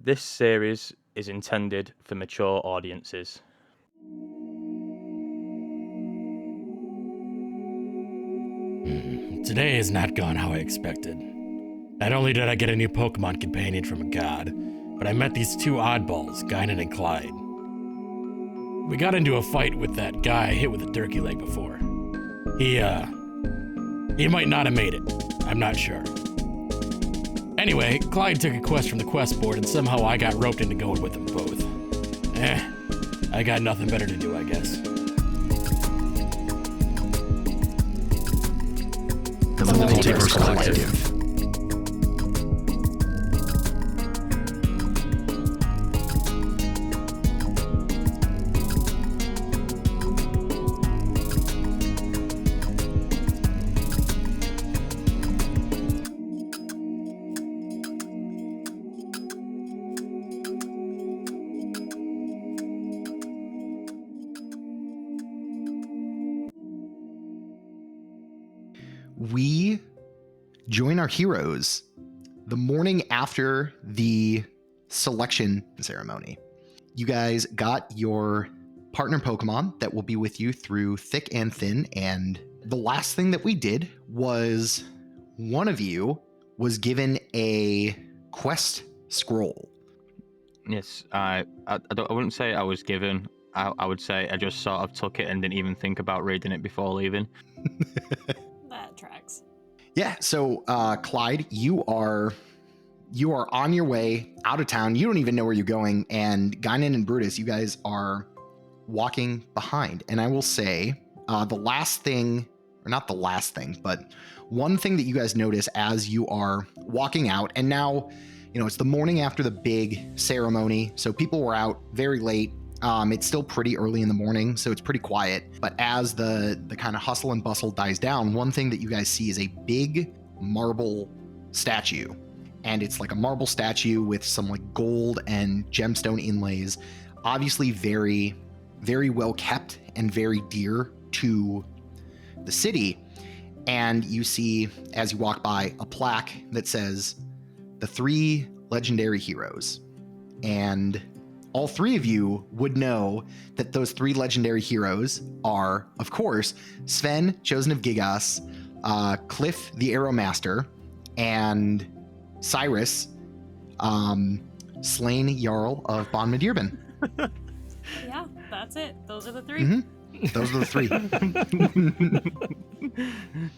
This series is intended for mature audiences. Today has not gone how I expected. Not only did I get a new Pokemon companion from a god, but I met these two oddballs, Guinan and Clyde. We got into a fight with that guy I hit with a turkey leg before. He might not have made it. I'm not sure. Anyway, Clyde took a quest from the quest board and somehow I got roped into going with them both. I got nothing better to do, I guess. The Multiverse Collective. We join our heroes the morning after the selection ceremony. You guys got your partner Pokemon that will be with you through thick and thin, and the last thing that we did was one of you was given a quest scroll. Yes, I wouldn't say I was given. I would say I just sort of took it and didn't even think about reading it before leaving. That tracks. Yeah, So, Clyde, you are on your way out of town. You don't even know where you're going. And Guinan and Brutus, you guys are walking behind. And I will say, the last thing, or not the last thing, but one thing that you guys notice as you are walking out, and now, it's the morning after the big ceremony. So people were out very late. It's still pretty early in the morning, so it's pretty quiet. But as the kind of hustle and bustle dies down, one thing that you guys see is a big marble statue. And it's like a marble statue with some like gold and gemstone inlays. Obviously very, very well kept and very dear to the city. And you see, as you walk by, a plaque that says, "The Three Legendary Heroes." And all three of you would know that those three legendary heroes are, of course, Sven, Chosen of Gigas, Clyff, the Arrow Master, and Cyrus, Slain Jarl of Bandmeddyrbyen. Yeah, that's it. Those are the three. Mm-hmm. Those are the three.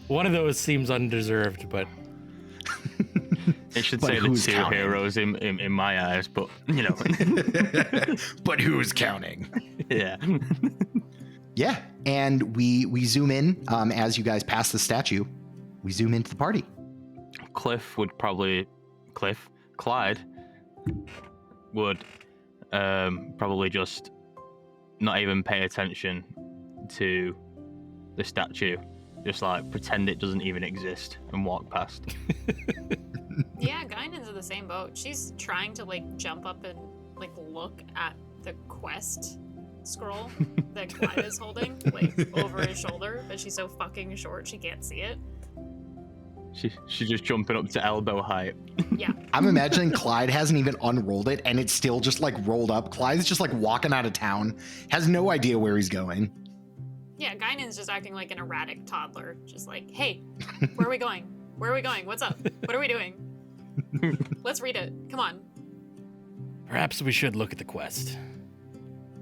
One of those seems undeserved, but... It should But say the who's two counting? heroes in my eyes, but, But who's counting? yeah. Yeah, and we zoom in as you guys pass the statue. We zoom into the party. Clyde would probably just not even pay attention to the statue. Just like pretend it doesn't even exist and walk past. Yeah, Guinan's in the same boat. She's trying to jump up and look at the quest scroll that Clyde is holding over his shoulder, but she's so fucking short she can't see it. She's just jumping up to elbow height. Yeah. I'm imagining Clyde hasn't even unrolled it and it's still just rolled up. Clyde's just walking out of town, has no idea where he's going. Yeah, Guinan's just acting like an erratic toddler. Just hey, where are we going? Where are we going? What's up? What are we doing? Let's read it. Come on. Perhaps we should look at the quest.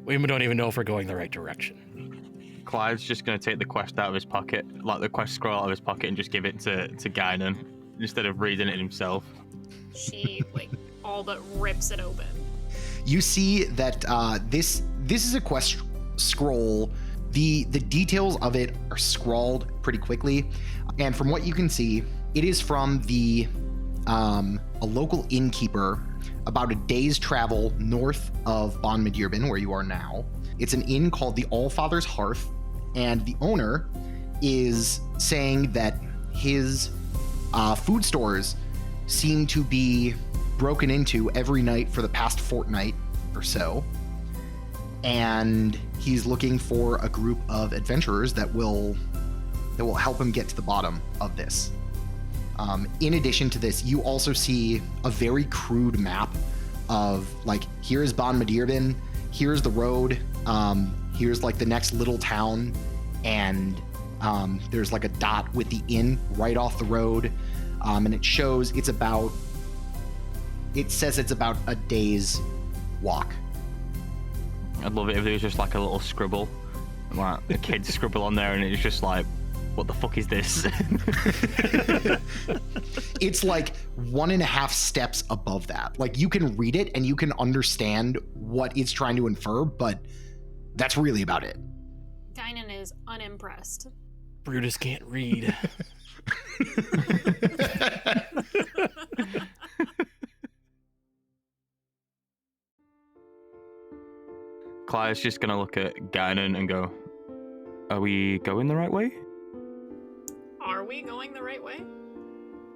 We don't even know if we're going the right direction. Clyde's just going to take the quest out of his pocket, the quest scroll out of his pocket, and just give it to Guinan instead of reading it himself. She, all but rips it open. You see that this is a quest scroll. The details of it are scrawled pretty quickly. And from what you can see, it is from a local innkeeper about a day's travel north of Bandmeddyrbyen, where you are now. It's an inn called the Allfather's Hearth, and the owner is saying that his food stores seem to be broken into every night for the past fortnight or so. And he's looking for a group of adventurers that will help him get to the bottom of this. In addition to this, you also see a very crude map of like, here's Bandmeddyrbyen, here's the road, here's like the next little town, and there's like a dot with the inn right off the road, and it shows it says it's about a day's walk. I'd love it if there was just like a little scribble, like a kid's scribble on there, and it's just like, what the fuck is this? It's like 1.5 steps above that. Like, you can read it and you can understand what it's trying to infer, but that's really about it. Guinan is unimpressed. Brutus can't read. Clyde's just gonna look at Guinan and go, are we going the right way? Are we going the right way?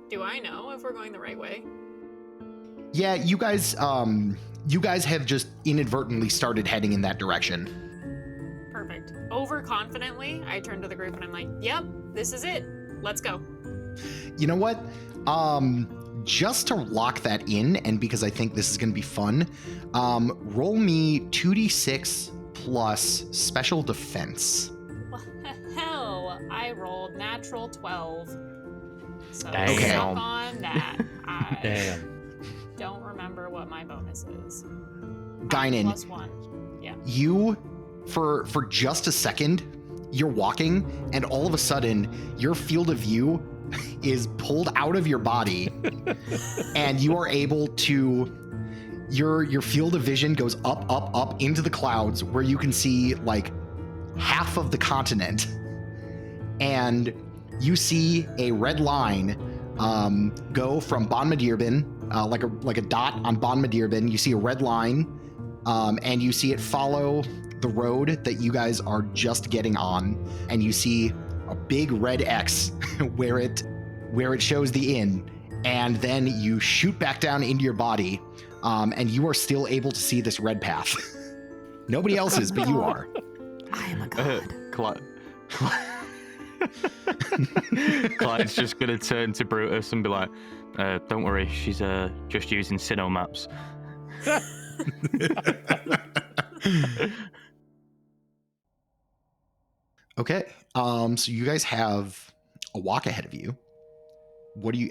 Do I know if we're going the right way? Yeah, you guys have just inadvertently started heading in that direction. Perfect. Overconfidently, I turn to the group and I'm like, yep, this is it. Let's go. You know what? Just to lock that in, and because I think this is going to be fun, roll me 2d6 plus special defense. Well, hell, I rolled natural 12. So Okay. suck on that. I Damn. don't remember what my bonus is. Guinan, +1. Yeah. you, for just a second, you're walking, and all of a sudden, your field of view is pulled out of your body, and you are able to, your field of vision goes up into the clouds, where you can see like half of the continent, and you see a red line go from Bandmeddyrbyen, like a dot on Bandmeddyrbyen. You see a red line, and you see it follow the road that you guys are just getting on, and you see a big red X where it shows the inn, and then you shoot back down into your body, and you are still able to see this red path. Nobody else is, but you are. I am a god. Clyde's just gonna turn to Brutus and be like, don't worry, she's just using Sinnoh maps. Okay, so you guys have a walk ahead of you.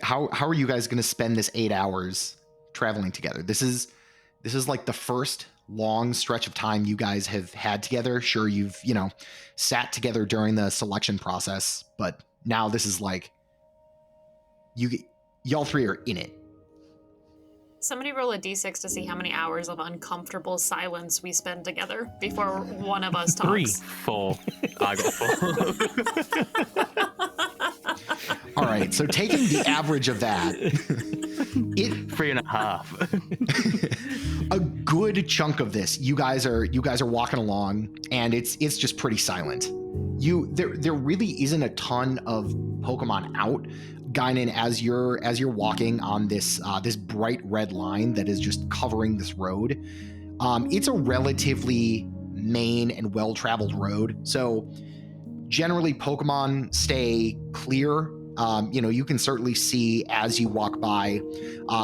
How are you guys going to spend this 8 hours traveling together? This is like the first long stretch of time you guys have had together. Sure, you've sat together during the selection process, but now this is like y'all three are in it. Somebody roll a d6 to see how many hours of uncomfortable silence we spend together before one of us talks. 3. 4. I got 4. All right, so taking the average of that, 3.5. a good chunk of this, you guys are walking along, and it's just pretty silent. There really isn't a ton of Pokemon out. Guinan, as you're walking on this bright red line that is just covering this road, it's a relatively main and well-traveled road. So generally, Pokemon stay clear. You can certainly see as you walk by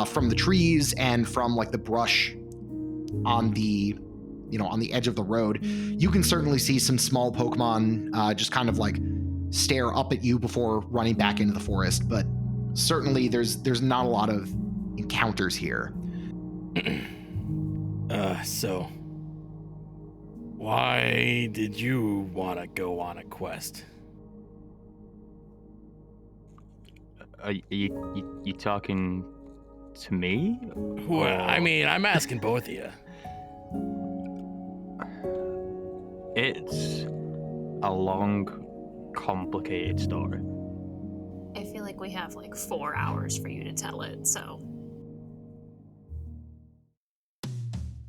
from the trees and from like the brush on the edge of the road. You can certainly see some small Pokemon just kind of like stare up at you before running back into the forest, but certainly there's not a lot of encounters here. So why did you want to go on a quest? Are you talking to me? Well, I mean, I'm asking both of you. It's a long, complicated story. I feel like we have like 4 hours for you to tell it, so.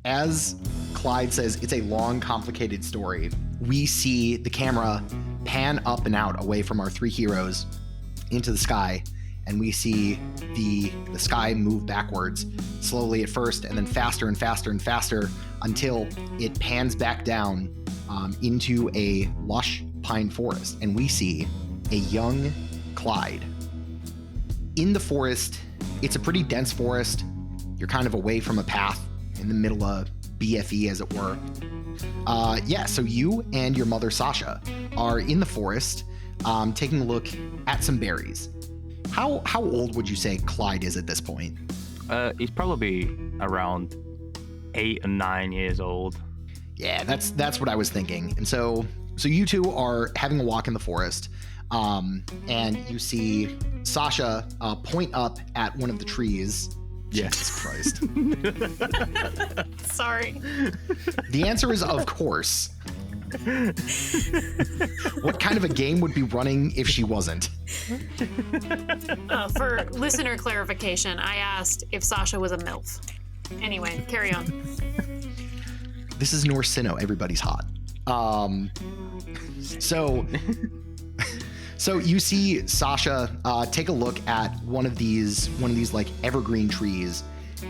As Clyde says, it's a long, complicated story. We see the camera pan up and out away from our three heroes into the sky, and we see the sky move backwards, slowly at first, and then faster and faster and faster until it pans back down into a lush pine forest, and we see a young Clyde. In the forest, it's a pretty dense forest. You're kind of away from a path, in the middle of BFE, as it were. So you and your mother, Sasha, are in the forest taking a look at some berries. How old would you say Clyde is at this point? He's probably around 8 and 9 years old. Yeah, that's what I was thinking. And so you two are having a walk in the forest, and you see Sasha point up at one of the trees. Jesus Christ. Sorry. The answer is of course. What kind of a game would be running if she wasn't? For listener clarification, I asked if Sasha was a MILF. Anyway, carry on. This is Norse Sinnoh. Everybody's hot. So you see Sasha take a look at one of these like evergreen trees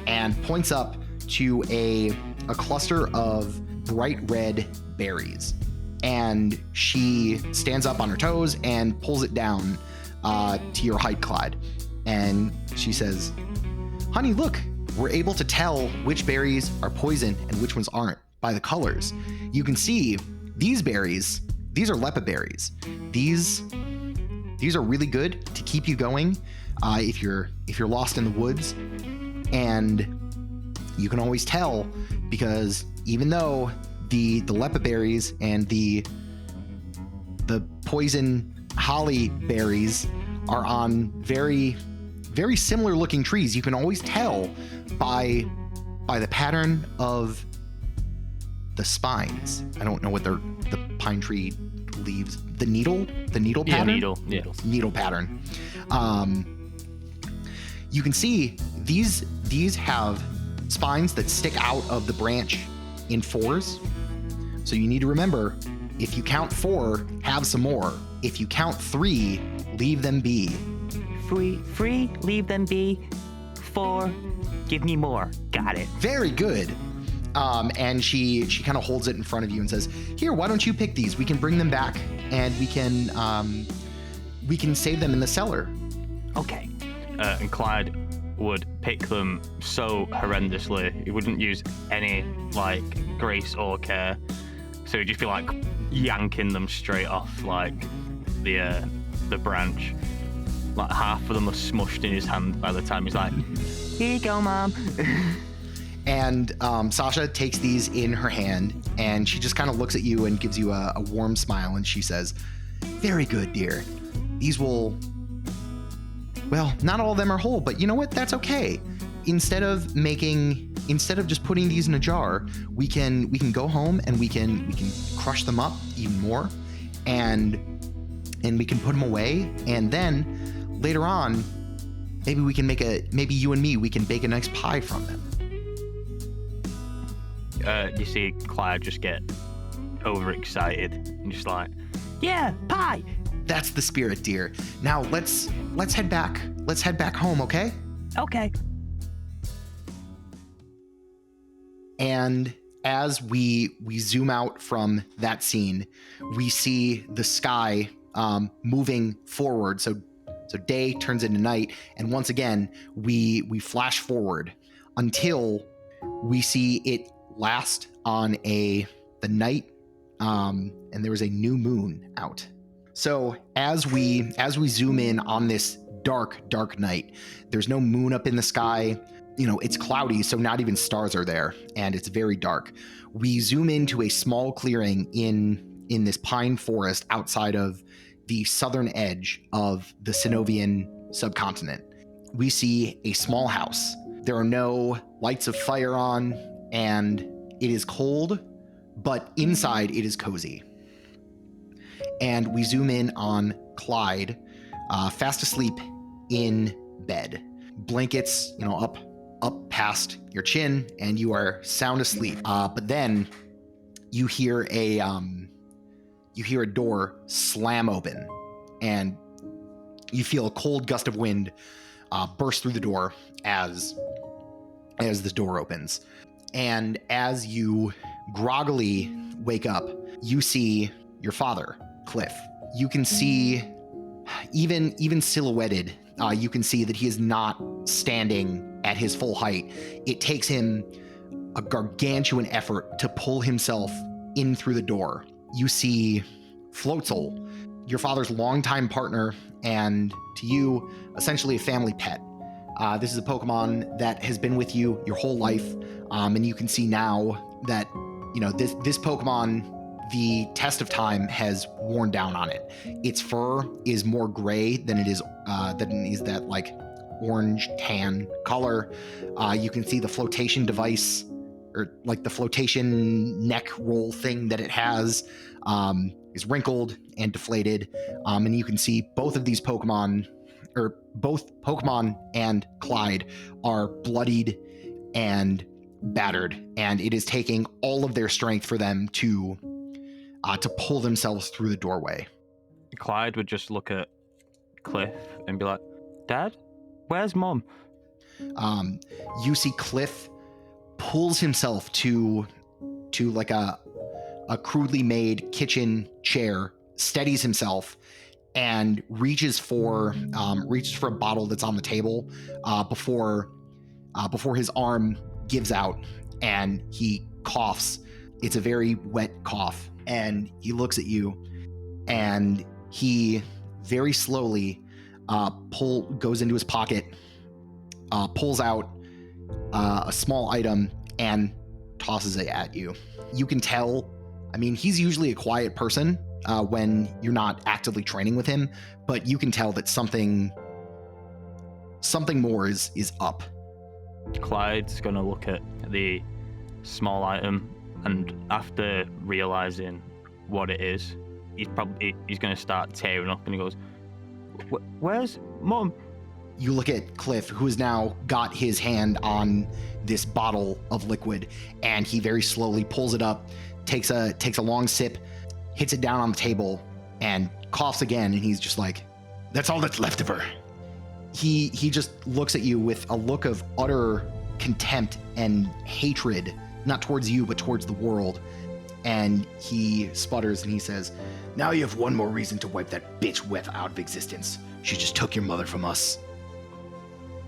and points up to a cluster of bright red berries. And she stands up on her toes and pulls it down to your height, Clyde. And she says, "Honey, look, we're able to tell which berries are poison and which ones aren't by the colors. You can see these berries, these are lepa berries. These are really good to keep you going if you're lost in the woods. And you can always tell because even though the lepa berries and the poison holly berries are on very, very similar looking trees, you can always tell by the pattern of the spines. I don't know what the pine tree leaves. The needle pattern? Needle pattern. You can see these have spines that stick out of the branch in 4s. So you need to remember, if you count 4, have some more. If you count 3, leave them be. 3, leave them be. 4, give me more. Got it. Very good. And she kind of holds it in front of you and says, "Here, why don't you pick these? We can bring them back, and we can save them in the cellar." Okay. And Clyde would pick them so horrendously. He wouldn't use any like grace or care. So he'd just be like yanking them straight off like the branch. Like half of them are smushed in his hand by the time he's like, "Here you go, Mom." And Sasha takes these in her hand, and she just kind of looks at you and gives you a warm smile, and she says, "Very good, dear. These will... Well, not all of them are whole, but you know what? That's okay. Instead of just putting these in a jar, we can go home and we can crush them up even more, and we can put them away, and then later on, maybe you and me, we can bake a nice pie from them." You see Clyde just get overexcited and just like, "Yeah, pie." That's the spirit, dear. Now let's head back. Let's head back home, okay? Okay. And as we zoom out from that scene, we see the sky moving forward. So day turns into night, and once again we flash forward until we see it last on the night, and there was a new moon out. So as we zoom in on this dark night, there's no moon up in the sky. You know, it's cloudy, so not even stars are there, and it's very dark. We zoom into a small clearing in this pine forest outside of the southern edge of the Sinnovian subcontinent. We see a small house. There are no lights of fire on, and it is cold, but inside it is cozy. And we zoom in on Clyde, fast asleep in bed. Blankets, up past your chin, and you are sound asleep. But then you hear a door slam open, and you feel a cold gust of wind burst through the door as the door opens. And as you groggily wake up, you see your father, Clyff. You can see, even silhouetted, you can see that he is not standing at his full height. It takes him a gargantuan effort to pull himself in through the door. You see Floatzel, your father's longtime partner, and to you, essentially a family pet. This is a Pokemon that has been with you your whole life, and you can see now that, you know, this Pokemon, the test of time has worn down on it. Its fur is more gray than it is that like orange tan color. You can see the flotation device, or like the flotation neck roll thing that it has, is wrinkled and deflated. And you can see both of these Pokemon, or both Pokemon and Clyde, are bloodied and battered, and it is taking all of their strength for them to pull themselves through the doorway. Clyde would just look at Clyff and be like, "Dad, where's Mom?" You see Clyff pulls himself to like a crudely made kitchen chair, steadies himself, and reaches for a bottle that's on the table before his arm gives out and he coughs. It's a very wet cough, and he looks at you, and he very slowly goes into his pocket, pulls out a small item and tosses it at you. You can tell, I mean, he's usually a quiet person when you're not actively training with him, but you can tell that something more is up. Clyde's gonna look at the small item, and after realizing what it is, he's gonna start tearing up, and he goes, "Where's Mom?" You look at Clyff, who has now got his hand on this bottle of liquid, and he very slowly pulls it up, takes a long sip, hits it down on the table, and coughs again, and he's just like, "That's all that's left of her." He just looks at you with a look of utter contempt and hatred, not towards you, but towards the world. And he sputters and he says, "Now you have one more reason to wipe that bitch Weth out of existence. She just took your mother from us."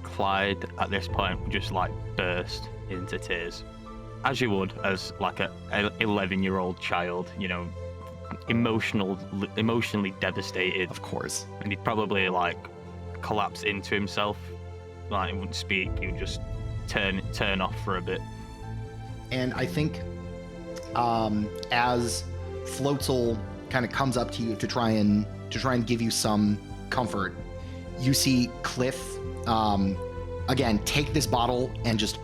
Clyde at this point would just like burst into tears, as you would as like a 11-year-old child, you know, emotionally devastated. Of course. And he'd probably like collapse into himself, like he wouldn't speak, he would just turn off for a bit. And I think as Floatzel kind of comes up to you to try and give you some comfort, you see Clyff again take this bottle and just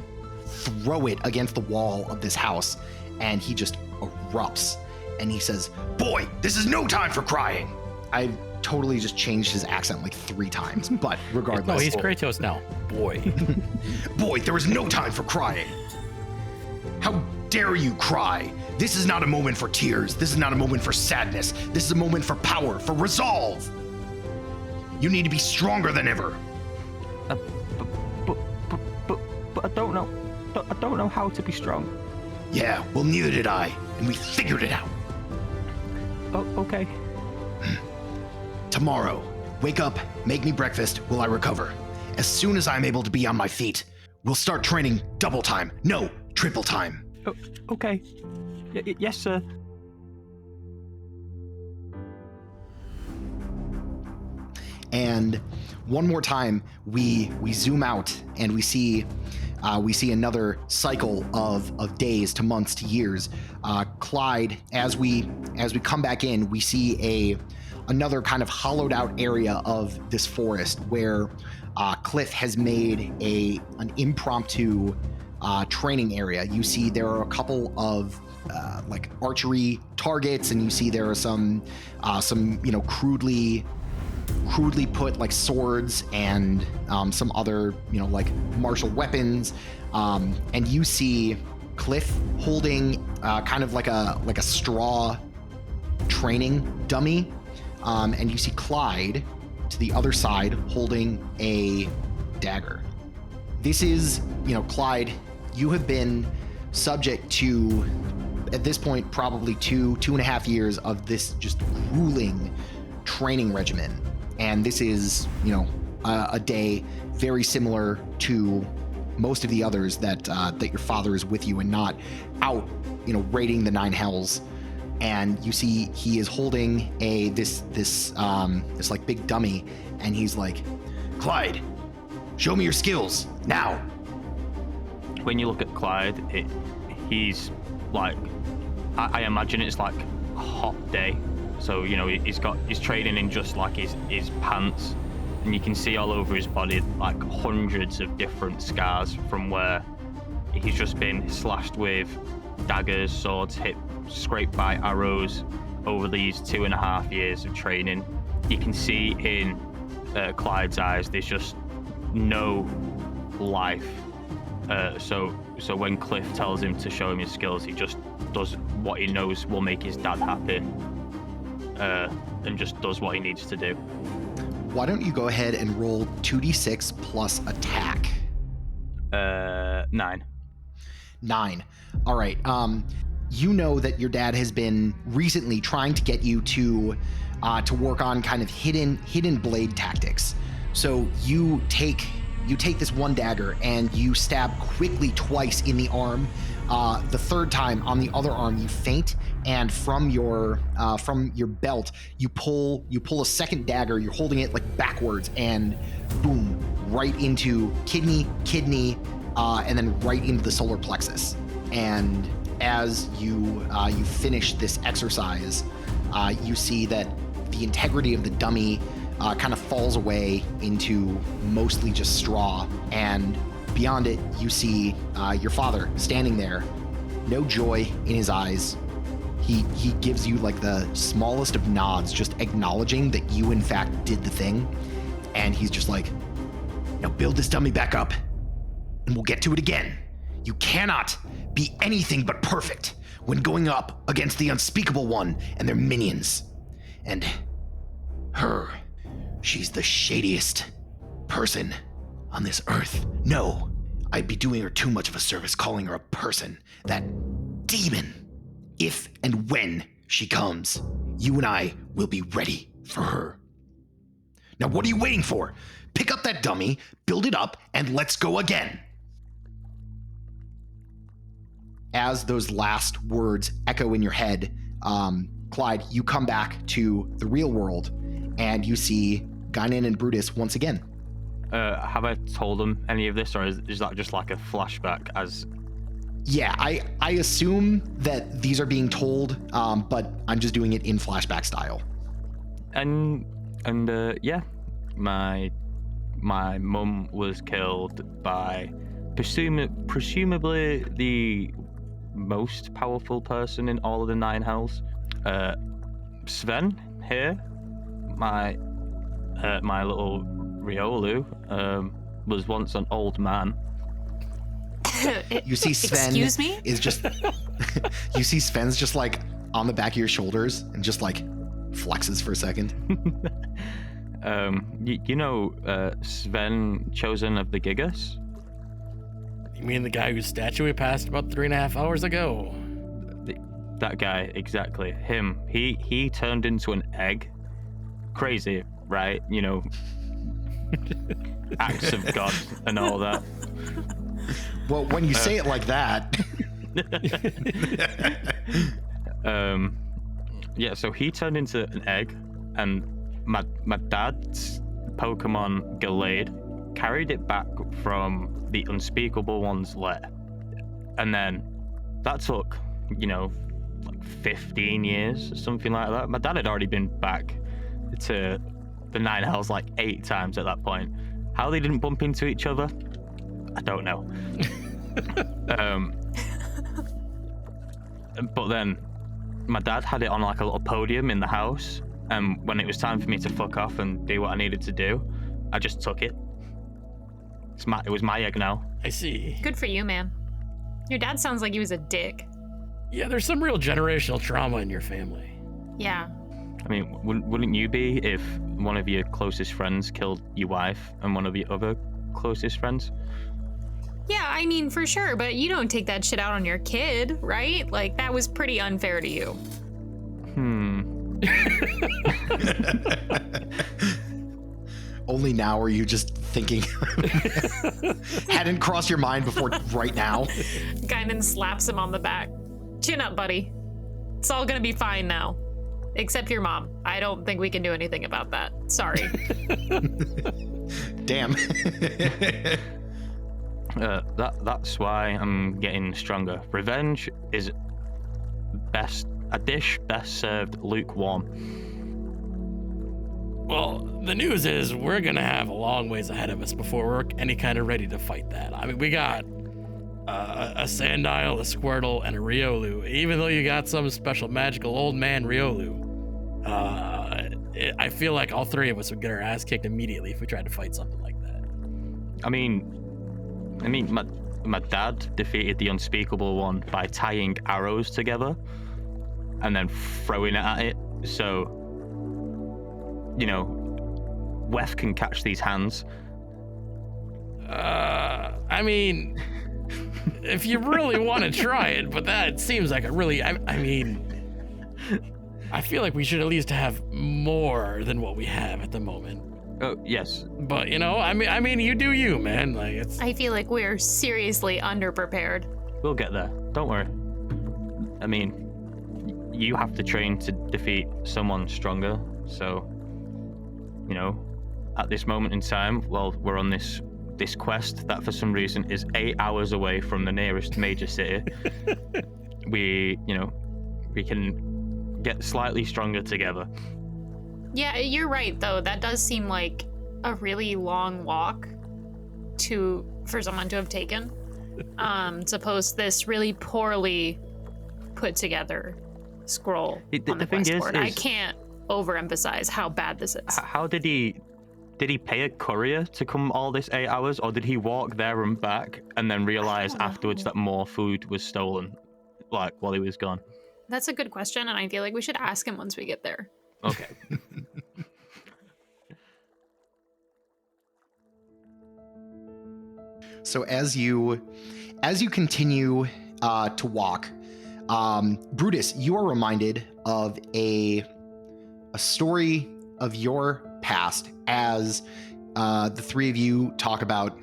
throw it against the wall of this house, and he just erupts and he says, "Boy, this is no time for crying." I totally just changed his accent like 3 times, but regardless. No, he's Kratos now. Boy. "Boy, there is no time for crying. How dare you cry? This is not a moment for tears. This is not a moment for sadness. This is a moment for power, for resolve. You need to be stronger than ever." But I don't know. I don't know how to be strong. "Yeah, well, neither did I, and we figured it out. Oh, okay. Tomorrow, wake up, make me breakfast while I recover. As soon as I'm able to be on my feet, we'll start training double time. No, triple time." Oh, okay. Yes, sir. And one more time, we zoom out and we see another cycle of days to months to years. Clyde, as we come back in, we see another kind of hollowed out area of this forest where Clyff has made an impromptu training area. You see there are a couple of like archery targets, and you see there are some crudely put like swords and some other like martial weapons, and you see Clyff holding kind of like a straw training dummy, and you see Clyde to the other side holding a dagger. This is, Clyde, you have been subject to, at this point, probably 2.5 years of this just grueling training regimen. And this is, a day very similar to most of the others that your father is with you and not out, raiding the Nine Hells. And you see he is holding this like big dummy, and he's like, Clyde, show me your skills now. When you look at Clyde, he's like, I imagine it's like a hot day. So, he's training in just like his pants, and you can see all over his body like hundreds of different scars from where he's just been slashed with daggers, swords, hit, scraped by arrows over these 2.5 years of training. You can see in Clyde's eyes there's just no life. So when Clyff tells him to show him his skills, he just does what he knows will make his dad happy, and just does what he needs to do. Why don't you go ahead and roll 2d6 plus attack? 9. 9. All right. You know that your dad has been recently trying to get you to work on kind of hidden blade tactics. So you take this one dagger and you stab quickly twice in the arm. The third time on the other arm, you feint, and from your belt, you pull a second dagger. You're holding it like backwards, and boom, right into kidney, and then right into the solar plexus. And as you finish this exercise, you see that the integrity of the dummy kind of falls away into mostly just straw, and beyond it, you see your father standing there, no joy in his eyes. He gives you like the smallest of nods, just acknowledging that you in fact did the thing, and he's just like, now build this dummy back up, and we'll get to it again. You cannot be anything but perfect when going up against the Unspeakable One and their minions. And her, she's the shadiest person on this earth. No, I'd be doing her too much of a service calling her a person. That demon. If and when she comes, you and I will be ready for her. Now what are you waiting for? Pick up that dummy, build it up, and let's go again. As those last words echo in your head, Clyde, you come back to the real world, and you see Guinan and Brutus once again. Have I told them any of this, or is that just like a flashback? Yeah, I assume that these are being told, but I'm just doing it in flashback style. And yeah, my mum was killed by presumably the most powerful person in all of the Nine Hells. Sven here, my little Riolu, was once an old man. You see Sven. Excuse me? Is just you see Sven's just like on the back of your shoulders and just like flexes for a second. Sven, chosen of the Gigas? You mean the guy whose statue we passed about 3.5 hours ago? That guy, exactly. Him. He turned into an egg. Crazy, right? Acts of God and all that. Well, when you say it like that. Yeah, so he turned into an egg, and my dad's Pokemon Gallade carried it back from the Unspeakable One's lair. And then that took, like 15 years or something like that. My dad had already been back to the Nine Hells like 8 times at that point. How they didn't bump into each other, I don't know. But then my dad had it on like a little podium in the house, and when it was time for me to fuck off and do what I needed to do, I just took it. It was my egg now. I see. Good for you, man. Your dad sounds like he was a dick. Yeah, there's some real generational trauma in your family. Yeah. I mean, wouldn't you be if one of your closest friends killed your wife and one of your other closest friends? Yeah, I mean, for sure, but you don't take that shit out on your kid, right? Like, that was pretty unfair to you. Only now are you just thinking, hadn't crossed your mind before right now. Guinan slaps him on the back. Chin up, buddy. It's all gonna be fine now. Except your mom. I don't think we can do anything about that. Sorry. Damn. That's why I'm getting stronger. Revenge is a dish best served lukewarm. Well, the news is we're gonna have a long ways ahead of us before we're any kind of ready to fight that. I mean, we got a Sandile, a Squirtle, and a Riolu. Even though you got some special magical old man Riolu, I feel like all three of us would get our ass kicked immediately if we tried to fight something like that. I mean, my dad defeated the unspeakable one by tying arrows together and then throwing it at it. So, you know, Wef can catch these hands. I mean, if you really want to try it, but that seems like a really, I mean, I feel like we should at least have more than what we have at the moment. Oh, yes. But, you know, I mean, you do you, man. Like, it's... I feel like we're seriously underprepared. We'll get there. Don't worry. I mean, you have to train to defeat someone stronger. So, you know, at this moment in time, while we're on this quest that for some reason is 8 hours away from the nearest major city, we can get slightly stronger together. Yeah, you're right, though. That does seem like a really long walk for someone to have taken. Suppose this really poorly put together scroll on the quest board. I can't overemphasize how bad this is. How did he pay a courier to come all this 8 hours, or did he walk there and back and then realize afterwards that more food was stolen, like while he was gone? That's a good question, and I feel like we should ask him once we get there. Okay. So as you continue to walk, Brutus, you are reminded of a story of your past as the three of you talk about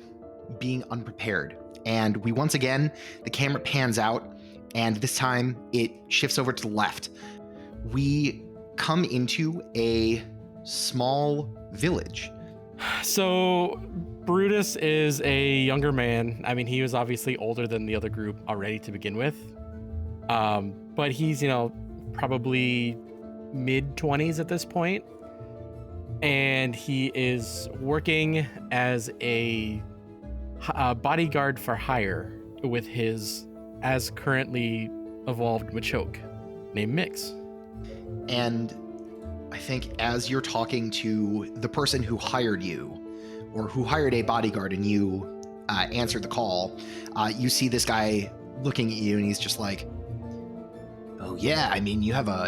being unprepared. And we once again, the camera pans out, and this time it shifts over to the left. We come into a small village. So Brutus is a younger man. I mean, he was obviously older than the other group already to begin with. But he's, probably mid-20s at this point. And he is working as a bodyguard for hire with his as currently evolved Machoke named Mix. And I think as you're talking to the person who hired you, or who hired a bodyguard, and you answered the call, you see this guy looking at you, and he's just like, "Oh yeah, I mean, you have a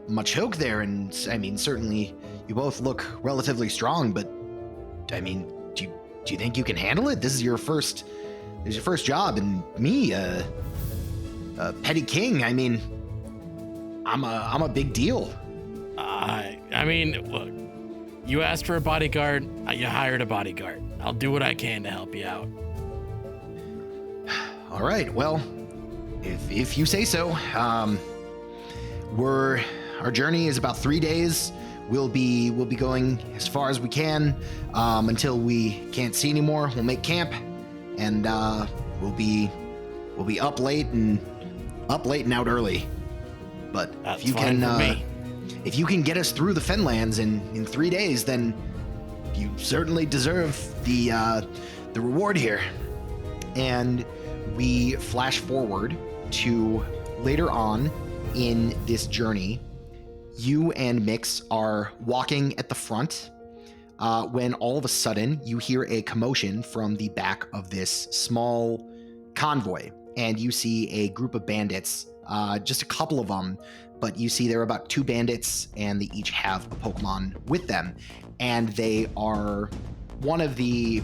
Machoke there, and I mean, certainly you both look relatively strong, but I mean, do you think you can handle it? This is your first job, and me, a petty king. I mean, I'm a big deal." I mean, look, you asked for a bodyguard, you hired a bodyguard. I'll do what I can to help you out. All right, well, if you say so. Our journey is about 3 days. We'll be going as far as we can until we can't see anymore. We'll make camp, and we'll be up late and out early. But That's if you fine can, for me. If you can get us through the Fenlands in 3 days, then you certainly deserve the reward here. And we flash forward to later on in this journey. You and Mix are walking at the front when all of a sudden you hear a commotion from the back of this small convoy, and you see a group of bandits, just a couple of them, but you see there are about 2 bandits, and they each have a Pokemon with them, and they are one of the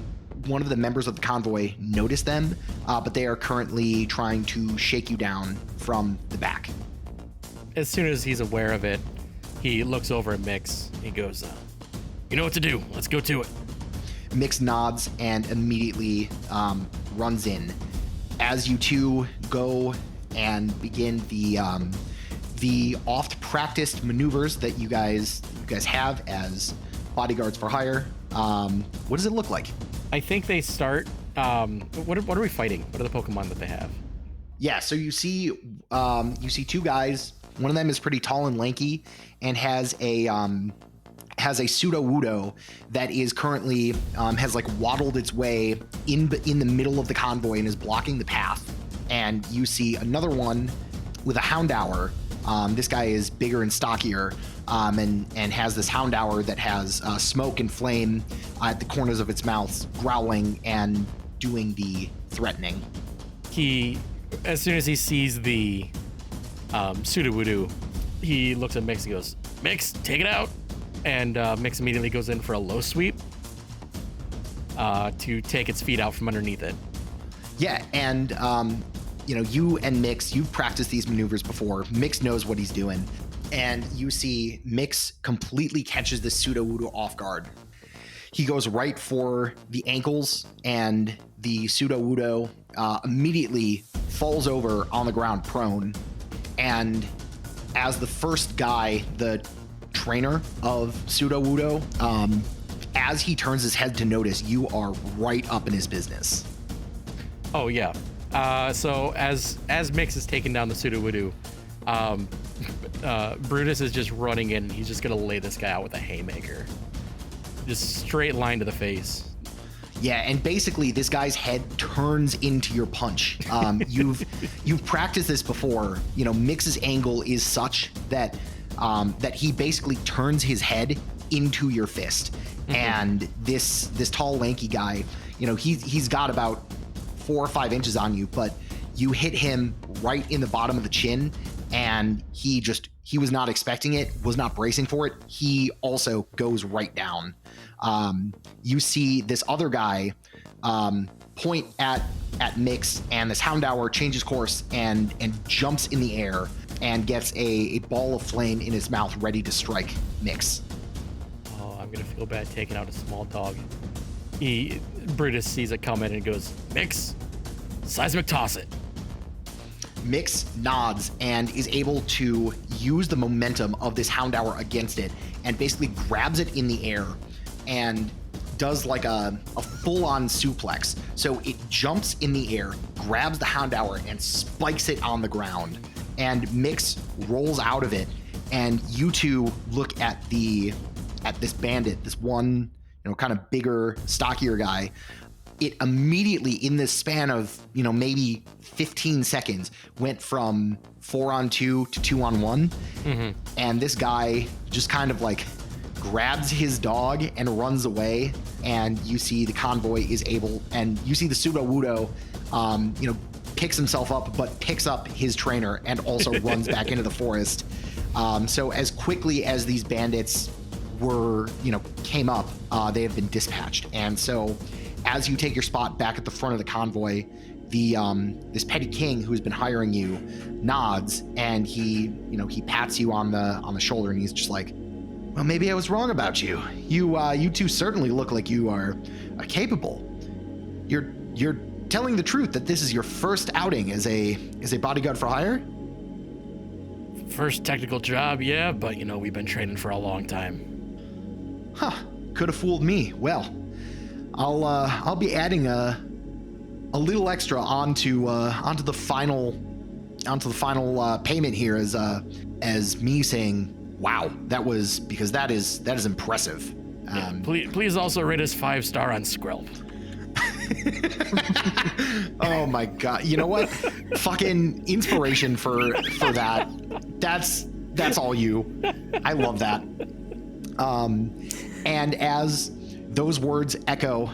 members of the convoy noticed them, but they are currently trying to shake you down from the back. As soon as he's aware of it, he looks over at Mix. He goes, "You know what to do. Let's go to it." Mix nods and immediately runs in. As you two go and begin the oft-practiced maneuvers that you guys have as bodyguards for hire, what does it look like? I think they start. What are we fighting? What are the Pokemon that they have? Yeah, so you see two guys. One of them is pretty tall and lanky and has a pseudo-wudo that is currently has like waddled its way in the middle of the convoy and is blocking the path. And you see another one with a Houndour. This guy is bigger and stockier, and has this Houndour that has smoke and flame at the corners of its mouth, growling and doing the threatening. As soon as he sees the Sudowoodo, he looks at Mix and goes, "Mix, take it out!" And Mix immediately goes in for a low sweep to take its feet out from underneath it. Yeah, and you and Mix, you've practiced these maneuvers before. Mix knows what he's doing. And you see Mix completely catches the Sudowoodo off guard. He goes right for the ankles, and the Sudowoodo immediately falls over on the ground prone. And as the first guy, the trainer of Sudowoodo, as he turns his head to notice, you are right up in his business. Oh, yeah. So as Mix is taking down the Sudowoodo, Brutus is just running in. He's just going to lay this guy out with a haymaker. Just straight line to the face. Yeah, and basically this guy's head turns into your punch. You've practiced this before. Mix's angle is such that that he basically turns his head into your fist. Mm-hmm. And this tall, lanky guy, he's got about 4 or 5 inches on you, but you hit him right in the bottom of the chin, and he was not expecting it, was not bracing for it. He also goes right down. You see this other guy point at Mix, and this Houndour changes course and jumps in the air and gets a ball of flame in his mouth, ready to strike Mix. Oh, I'm gonna feel bad taking out a small dog. Brutus sees it coming and goes, "Mix, seismic toss it." Mix nods and is able to use the momentum of this Houndour against it, and basically grabs it in the air and does like a full-on suplex. So it jumps in the air, grabs the Houndour, and spikes it on the ground. And Mix rolls out of it, and you two look at this bandit, this one, kind of bigger, stockier guy. It immediately, in this span of, maybe 15 seconds, went from 4-on-2 to 2-on-1. Mm-hmm. And this guy just kind of like grabs his dog and runs away. And you see the convoy is able, and you see the Sudowoodo, picks himself up, but picks up his trainer and also runs back into the forest. So as quickly as these bandits came up, they have been dispatched. And so as you take your spot back at the front of the convoy, this petty king who's been hiring you nods, and he pats you on the shoulder, and he's just like, "Well, maybe I was wrong about you. You two certainly look like you are capable. You're telling the truth that this is your first outing as a bodyguard for hire?" First technical job, yeah, but we've been training for a long time. Huh, could have fooled me. Well, I'll be adding a little extra onto the final payment here as me saying, "Wow, that is impressive." Please also rate us 5-star on Skrelp. Oh my god! You know what? Fucking inspiration for that. That's all you. I love that. And as those words echo,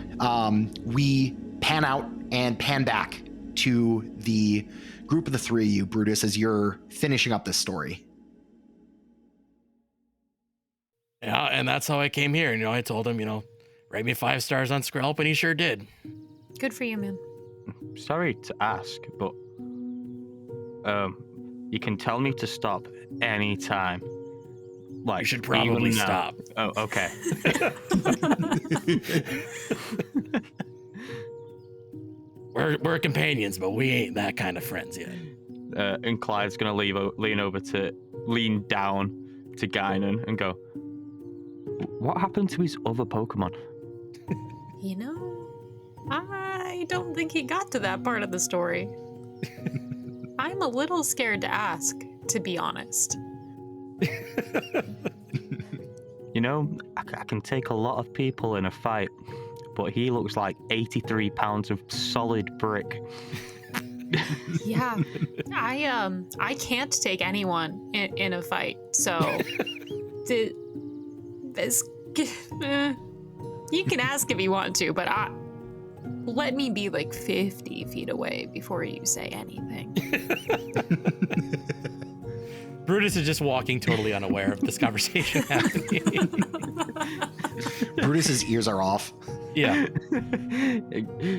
we pan out and pan back to the group of the three of you, Brutus, as you're finishing up this story. Yeah, and that's how I came here. I told him, rate me 5 stars on Skrelp, and he sure did. Good for you, man. Sorry to ask, but you can tell me to stop any time. Like, You should probably even now? stop. Oh, okay. We're companions, but we ain't that kind of friends yet. And Clyde's gonna lean down to Guinan and go, what happened to his other Pokemon? You know, I don't think he got to that part of the story. I'm a little scared to ask, to be honest. You know, I can take a lot of people in a fight, but he looks like 83 pounds of solid brick. Yeah, I can't take anyone in a fight, so you can ask if you want to, but let me be like 50 feet away before you say anything. Brutus is just walking totally unaware of this conversation happening. Brutus's ears are off. Yeah.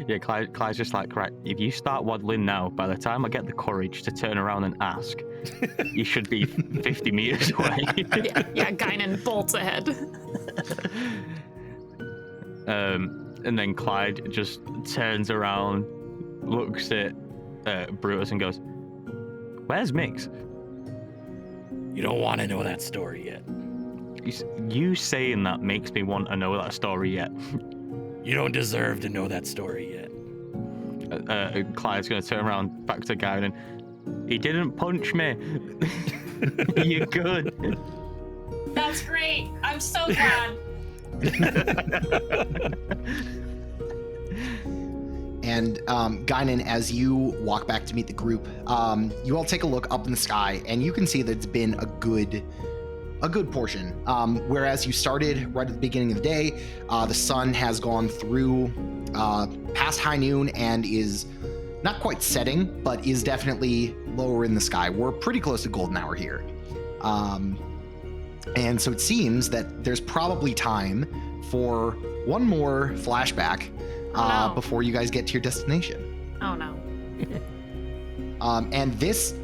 Yeah, Clyde's just like, right, if you start waddling now, by the time I get the courage to turn around and ask, you should be 50 meters away. yeah, Guinan bolts ahead. And then Clyde just turns around, looks at Brutus and goes, where's Mix? You don't want to know that story yet. You saying that makes me want to know that story yet. You don't deserve to know that story yet. Clyde's going to turn around back to Guinan. He didn't punch me. You're good. That's great. I'm so glad. And Guinan, as you walk back to meet the group, you all take a look up in the sky, and you can see that it's been a good portion. Whereas you started right at the beginning of the day, the sun has gone through past high noon and is not quite setting, but is definitely lower in the sky. We're pretty close to golden hour here. And so it seems that there's probably time for one more flashback before you guys get to your destination. Oh no. And this,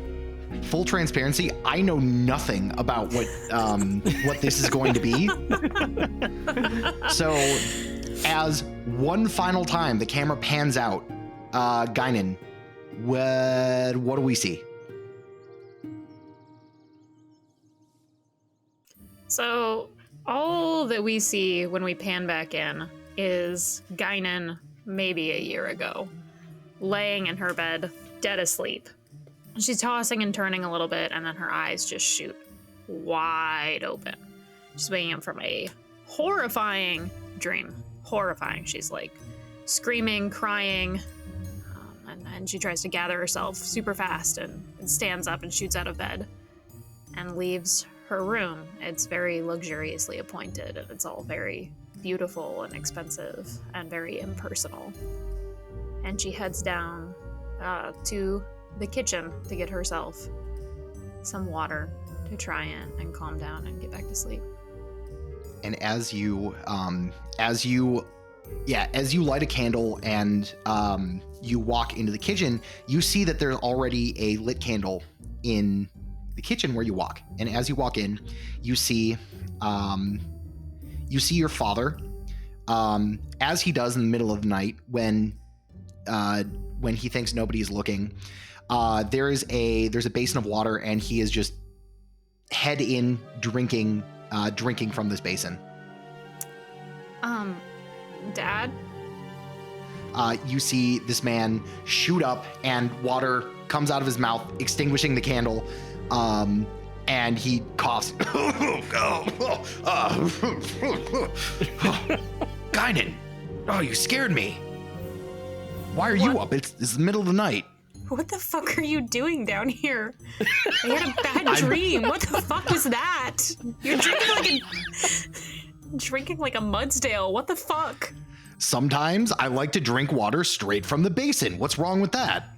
full transparency, I know nothing about what this is going to be. So as one final time the camera pans out, Guinan, what do we see? So all that we see when we pan back in is Guinan maybe a year ago, laying in her bed, dead asleep. She's tossing and turning a little bit, and then her eyes just shoot wide open. She's waking up from a horrifying dream. Horrifying. She's like screaming, crying, and then she tries to gather herself super fast and stands up and shoots out of bed and leaves her room. It's very luxuriously appointed, and it's all very beautiful and expensive and very impersonal. And she heads down to the kitchen to get herself some water to try and calm down and get back to sleep. And as you light a candle and you walk into the kitchen, you see that there's already a lit candle in the kitchen where you walk. And as you walk in, you see your father, as he does in the middle of the night when he thinks nobody's looking. There's a basin of water, and he is just head in drinking from this basin. Dad? You see this man shoot up, and water comes out of his mouth, extinguishing the candle. And he coughs. Guinan, oh, you scared me. Why are you up? It's the middle of the night. What the fuck are you doing down here? I had a bad dream. What the fuck was that? You're drinking like a Mudsdale. What the fuck? Sometimes I like to drink water straight from the basin. What's wrong with that?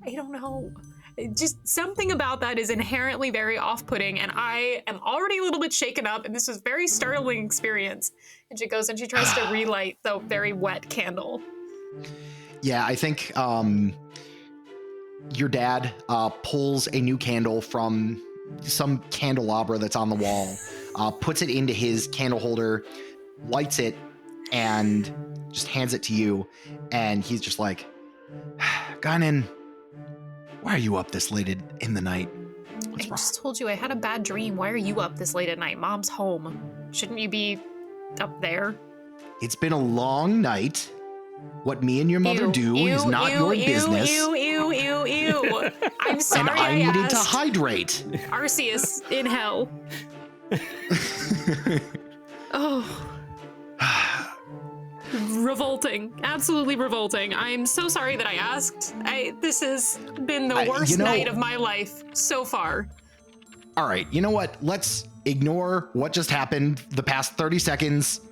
I don't know. Just something about that is inherently very off-putting, and I am already a little bit shaken up, and this was a very startling experience. And she goes and she tries to relight the very wet candle. Yeah, I think your dad pulls a new candle from some candelabra that's on the wall, puts it into his candle holder, lights it, and just hands it to you. And he's just like, Guinan, why are you up this late in the night? What's I wrong? just told you I had a bad dream. Why are you up this late at night? Mom's home. Shouldn't you be up there? It's been a long night. What me and your mother do is not your business. Ew. I'm sorry And I needed asked. to hydrate. Arceus in hell. Oh. Revolting. Absolutely revolting. I'm so sorry that I asked. This has been the worst night of my life so far. All right, you know what? Let's ignore what just happened the past 30 seconds.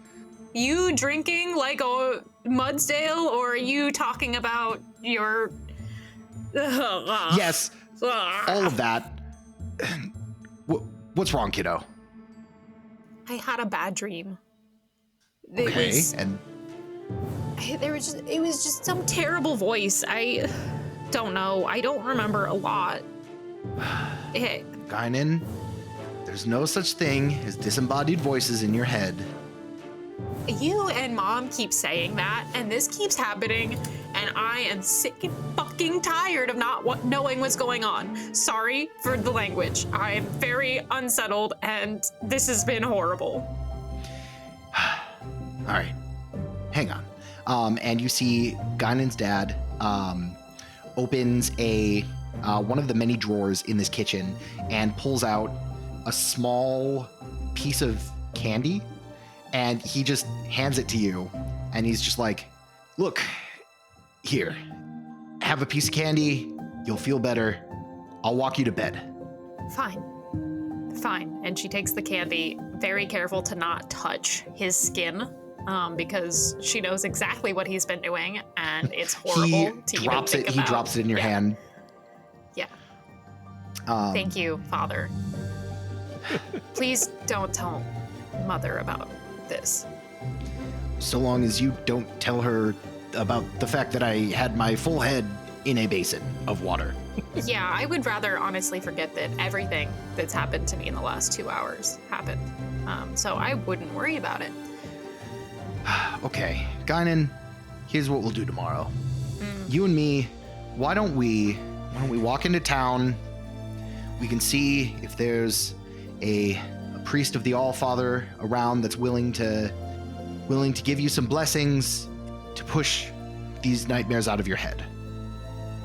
You drinking like a Mudsdale, or are you talking about your... Yes, all of that. What's wrong, kiddo? I had a bad dream. Okay, It was just some terrible voice. I don't know. I don't remember a lot. Guinan, there's no such thing as disembodied voices in your head. You and Mom keep saying that, and this keeps happening, and I am sick and fucking tired of not knowing what's going on. Sorry for the language. I'm very unsettled, and this has been horrible. All right, hang on. And you see Guinan's dad opens one of the many drawers in this kitchen and pulls out a small piece of candy, and he just hands it to you, and he's just like, look, here, have a piece of candy, you'll feel better, I'll walk you to bed. Fine. And she takes the candy, very careful to not touch his skin, because she knows exactly what he's been doing, and it's horrible to even think about. He drops it in your hand. Yeah. Thank you, Father. Please don't tell Mother about this. So long as you don't tell her about the fact that I had my full head in a basin of water. Yeah, I would rather honestly forget that everything that's happened to me in the last 2 hours happened. So I wouldn't worry about it. Okay, Guinan, here's what we'll do tomorrow. You and me, why don't we walk into town? We can see if there's a priest of the Allfather around that's willing to give you some blessings to push these nightmares out of your head.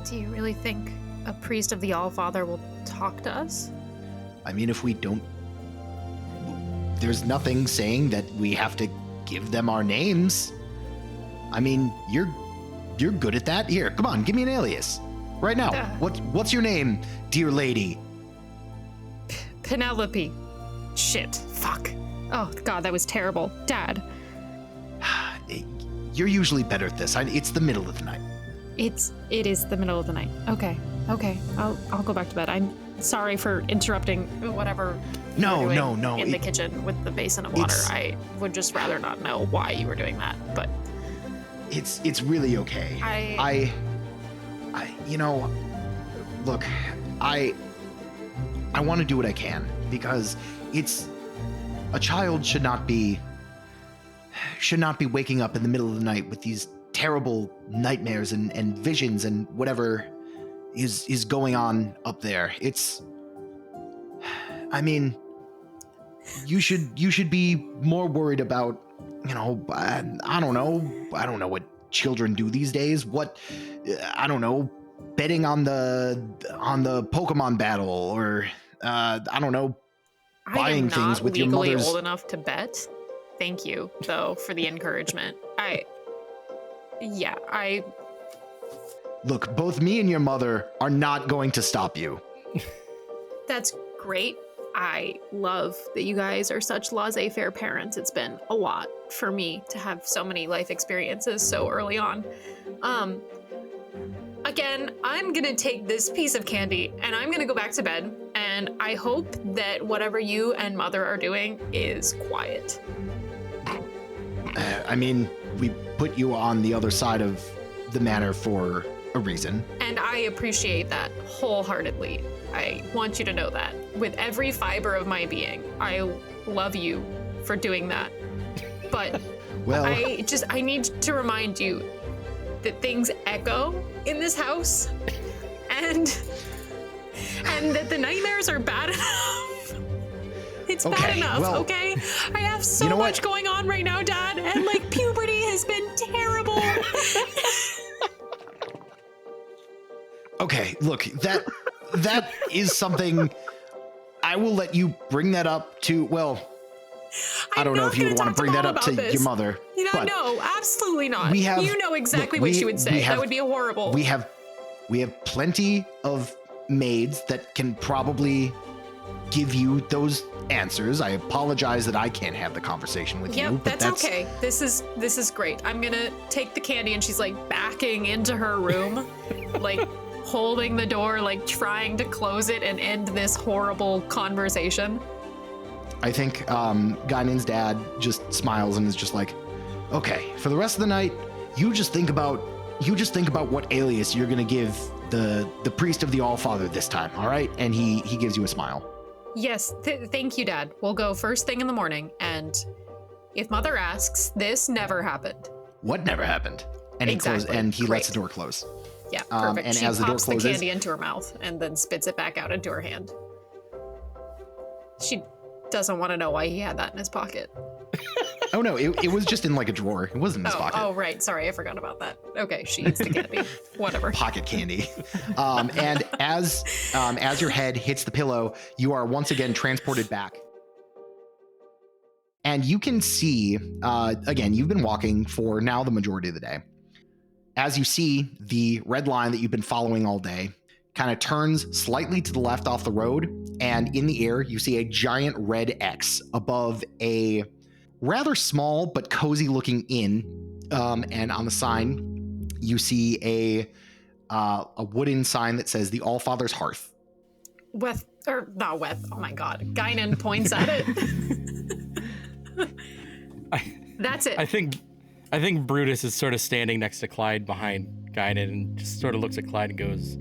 Do you really think a priest of the Allfather will talk to us? I mean, if we don't, there's nothing saying that we have to give them our names. I mean, you're good at that. Here, come on, give me an alias right now. What's your name, dear lady? Penelope. Shit. Fuck. Oh God, that was terrible. Dad. You're usually better at this. It's the middle of the night. It is the middle of the night. Okay. I'll go back to bed. I'm sorry for interrupting whatever. No. In the kitchen with the basin of water. I would just rather not know why you were doing that, but it's really okay. I look, I want to do what I can, because a child should not be waking up in the middle of the night with these terrible nightmares and visions and whatever is going on up there. I mean, you should be more worried about, I don't know what children do these days. I don't know, betting on the Pokemon battle, or I don't know, buying things with your mother's. I am not legally old enough to bet. Thank you, though, for the encouragement. Look, both me and your mother are not going to stop you. That's great. I love that you guys are such laissez-faire parents. It's been a lot for me to have so many life experiences so early on. Again, I'm gonna take this piece of candy and I'm gonna go back to bed, and I hope that whatever you and Mother are doing is quiet. I mean, we put you on the other side of the manor for a reason. And I appreciate that wholeheartily. I want you to know that. With every fiber of my being, I love you for doing that. But Well, I need to remind you that things echo in this house and that the nightmares are bad enough. It's bad Okay, enough, well, okay? I have so you know much what? going on right now, Dad, and like puberty has been terrible. okay, look, that is something I will let you bring that up to, well, I don't know if you would want to bring that up to your mother. You know, but no, absolutely not. we have- you know exactly look, what she would say. have- That would be horrible. We have plenty of maids that can probably give you those answers. I apologize that I can't have the conversation with you. Yep, But that's okay. This is great. I'm gonna take the candy, and she's like backing into her room, like holding the door, like trying to close it and end this horrible conversation. I think Guinan's dad just smiles and is just like, okay, for the rest of the night, you just think about what alias you're gonna give the priest of the Allfather this time, all right? And he gives you a smile. Yes, thank you, Dad. We'll go first thing in the morning, and if Mother asks, this never happened. What never happened? And Exactly. he Great. lets the door close. Yeah, perfect. And She as the door pops closes, the candy into her mouth and then spits it back out into her hand. She doesn't want to know why he had that in his pocket. oh no, it was just in like a drawer. It wasn't in his pocket. Oh, right. Sorry, I forgot about that. Okay, she eats the candy. Whatever. Pocket candy. And as your head hits the pillow, you are once again transported back. And you can see, again, you've been walking for now the majority of the day. As you see, the red line that you've been following all day kind of turns slightly to the left off the road, and in the air, you see a giant red X above a rather small but cozy looking inn. And on the sign, you see a wooden sign that says the Allfather's Hearth. Not Weth. Oh my God. Guinan points at it. That's it. I think Brutus is sort of standing next to Clyde behind Guinan and just sort of looks at Clyde and goes,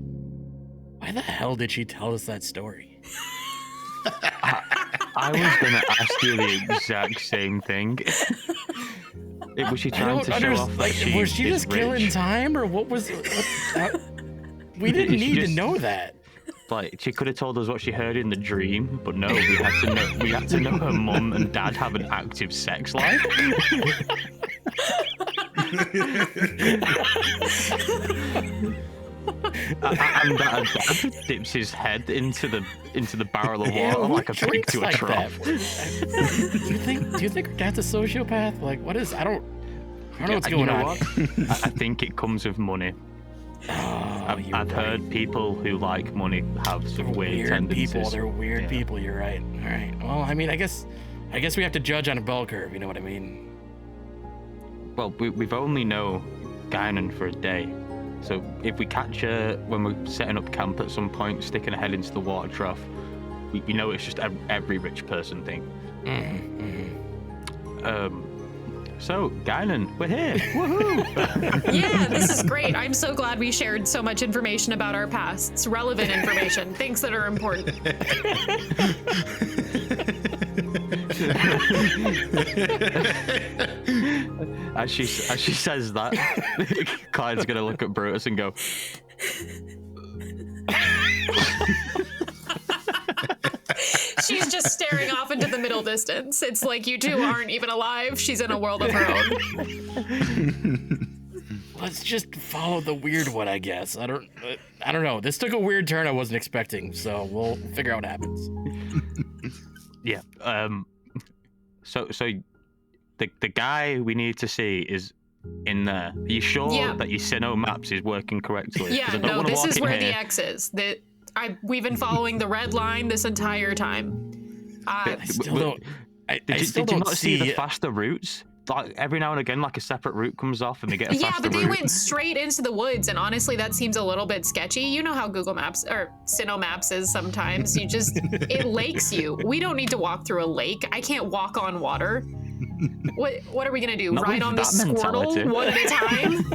"Why the hell did she tell us that story?" I was going to ask you the exact same thing. Was she trying to show off that she was she is just rich? killing time, or what was we didn't She need to just- know that. Like, she could have told us what she heard in the dream, but no, we had to know her mum and dad have an active sex life. And that her dad dips his head into the barrel of water like a pig to a like trough. that? Do you think her dad's a sociopath? Like, what is? I don't know what's going on. What? I think it comes with money. I've heard people who like money have some weird tendencies. people. They're weird people. You're right. All right. Well, I mean, I guess we have to judge on a bell curve. You know what I mean? Well, we've only known Guinan for a day, so if we catch her when we're setting up camp at some point, sticking her head into the water trough, we know it's just every rich person thing. So, Guinan, we're here. Woohoo! Yeah, this is great. I'm so glad we shared so much information about our pasts. Relevant information. Things that are important. As she says that, Clyde's gonna look at Brutus and go, She's just staring off into the middle distance. It's like you two aren't even alive. She's in a world of her own. Let's just follow the weird one, I guess. I don't know. This took a weird turn I wasn't expecting, so we'll figure out what happens. yeah. So the guy we need to see is in there. Are you sure that your Sinnoh maps is working correctly? Yeah, no, this is where the X is. We've been following the red line this entire time. I still don't Did you not see the it. faster routes? Like every now and again, like a separate route comes off and they get a faster but they route. went straight into the woods, and honestly, that seems a little bit sketchy. You know how Google Maps or Sinnoh Maps is sometimes. It lakes you. We don't need to walk through a lake. I can't walk on water. What are we gonna do? Not Ride with on the that mentality. Squirtle one at a time?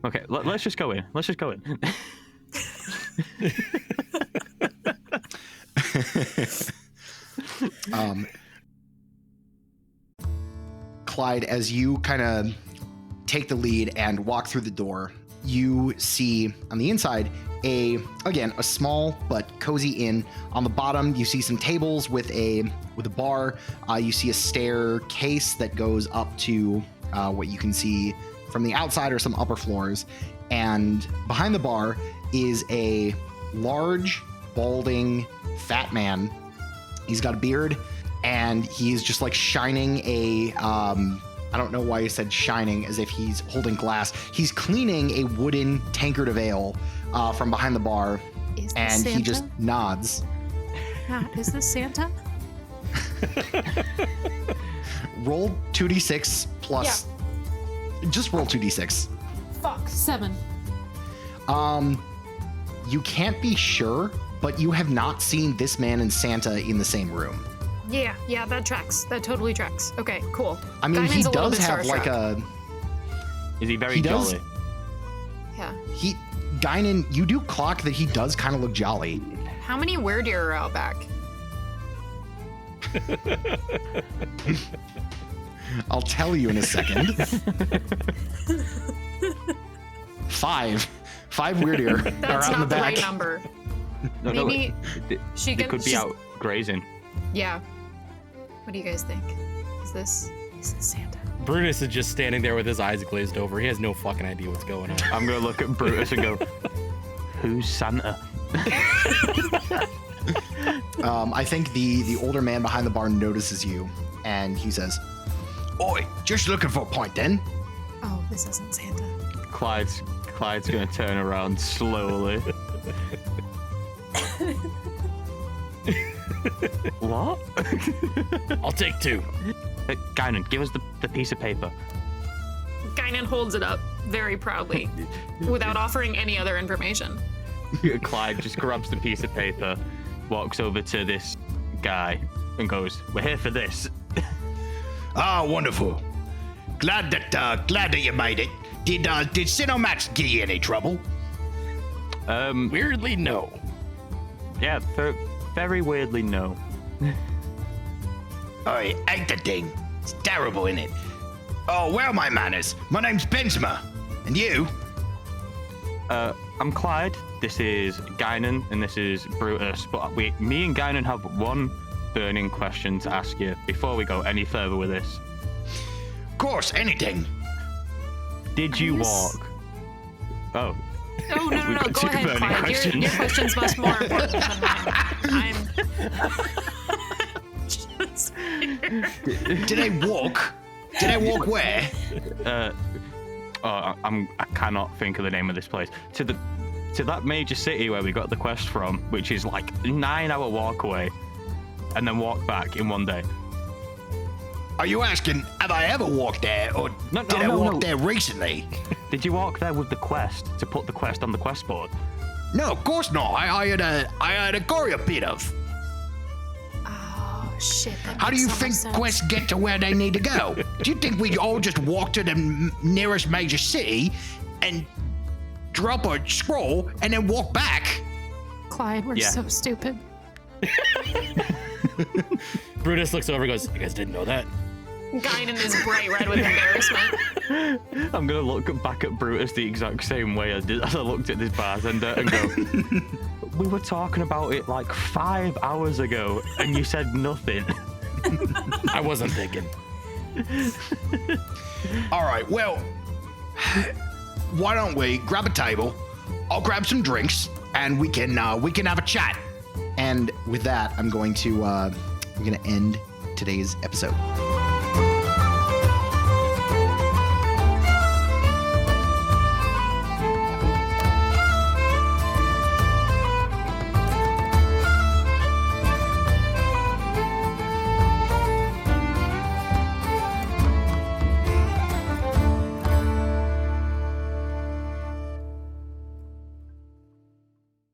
Okay, let's just go in. Let's just go in. Clyde, as you kind of take the lead and walk through the door, you see on the inside a small but cozy inn. On the bottom, you see some tables with a bar. You see a staircase that goes up to what you can see from the outside or some upper floors. And behind the bar is a large, balding, fat man. He's got a beard, and he's just like shining a, I don't know why he said shining, as if he's holding glass. He's cleaning a wooden tankard of ale from behind the bar, and Santa? he just nods. Matt, is this Santa? Roll 2d6 plus. Yeah. Just roll 2d6. Fuck, 7. You can't be sure, but you have not seen this man and Santa in the same room. Yeah, that tracks. That totally tracks. Okay, cool. I mean, Guinan's he a little does bit have like starstruck. Is he very jolly? Yeah. Guinan, you do clock that he does kind of look jolly. How many weirdeer are out back? I'll tell you in a second. 5 weird ear are That's out in the not the back. right number. No, Maybe they could be out grazing. Yeah. What do you guys think? Is this Santa? Brutus is just standing there with his eyes glazed over. He has no fucking idea what's going on. I'm gonna look at Brutus and go, "Who's Santa?" I think the older man behind the bar notices you, and he says, "Oi, just looking for a pint then." Oh, this isn't Santa. Clyde's gonna turn around slowly. What? I'll take 2. Hey, Guinan, give us the piece of paper. Guinan holds it up very proudly, without offering any other information. Clyde just grabs the piece of paper, walks over to this guy, and goes, "We're here for this." Ah, wonderful. Glad that you made it. Did Sinnoh Max give you any trouble? Weirdly, no. Yeah, very weirdly, no. I hate the thing. It's terrible, isn't it? Oh, well, my manners. My name's Benzema. And you? I'm Clyde. This is Guinan, and this is Brutus. But me and Guinan have one burning question to ask you before we go any further with this. Of course, anything. Did you walk? Oh. Oh, no, We've got go two ahead, burning Clyde. questions. Your question's much more important than mine. Did I walk? Did I walk where? I cannot think of the name of this place. To that major city where we got the quest from, which is like a 9-hour walk away, and then walk back in one day. Are you asking, have I ever walked there, or did I walk there recently? Did you walk there with the quest to put the quest on the quest board? No, of course not. I had a gory a bit of. Oh, shit. How do you think quests get to where they need to go? Do you think we all just walk to the nearest major city and drop a scroll and then walk back? Clyde, we're so stupid. Brutus looks over and goes, "You guys didn't know that?" Guinan is bright red with embarrassment. I'm gonna look back at Brutus the exact same way as I looked at this bartender and go, "We were talking about it like 5 hours ago, and you said nothing." I wasn't thinking. All right, well, why don't we grab a table? I'll grab some drinks, and we can have a chat. And with that, I'm going to end today's episode.